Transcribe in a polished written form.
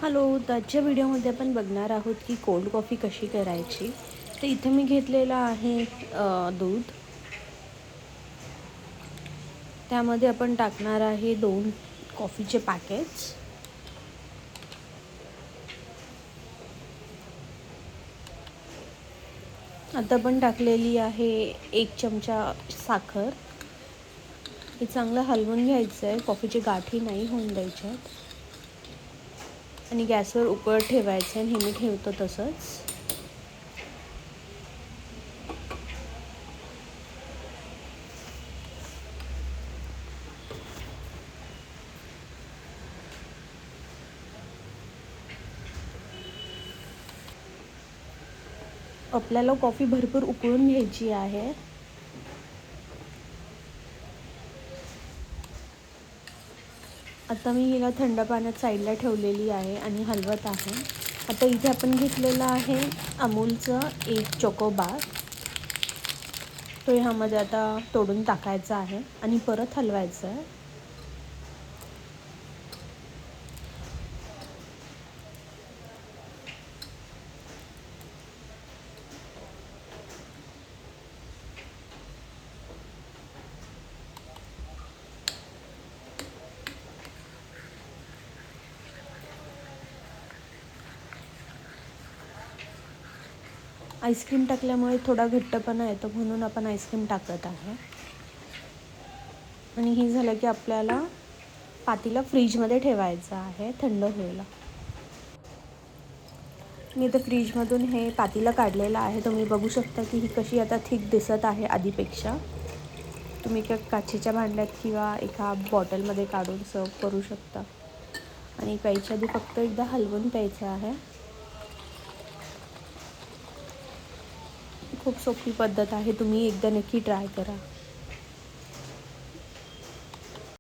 Hello, आजच्या व्हिडिओमध्ये आपण बघणार आहोत की कोल्ड कॉफी कशी करायची. तर इथे मी घेतलेलं आहे दूध. त्यामध्ये आपण टाकणार आहे 2 कॉफीचे पॅकेट्स. आता आपण टाकलेली आहे 1 चमचा साखर. हे चांगलं हलवून घ्यायचं आहे, कॉफीची गाठी नाही होऊन द्यायच्यात. आणि गॅसवर उकळत ठेवायचं आहे, नेहमी ठेवतो तसंच. आपल्याला कॉफी भरपूर उकळून घ्यायची आहे. आता मी हिला थंड पाण्यात साईडला ठेवलेली आहे आणि हलवत आहे. आता इथे आपण घेतलेलं आहे अमूलचं 1 चोको बार. तो ह्यामध्ये आता तोडून टाकायचा आहे आणि परत हलवायचं आहे. आईस्क्रीम टाकल्यामुळे थोडा घट्टपणा येतो, म्हणून आपण आईस्क्रीम टाकत आहे. आणि हे झालं की आपल्याला पातेलं फ्रीजमध्ये ठेवायचं आहे थंड व्हायला. मी इथे फ्रीजमधून हे पातेलं काढलेलं आहे. तुम्ही बघू शकता की ही कशी आता थिक दिसत आहे आधीपेक्षा. तुम्ही एका काचेच्या भांड्यात किंवा एका बॉटलमध्ये काढून सर्व करू शकता. आणि प्यायच्या आधी फक्त एकदा हलवून प्यायचं आहे. खूप सोपी पद्धत आहे, तुम्ही एकदा नक्की ट्राय करा.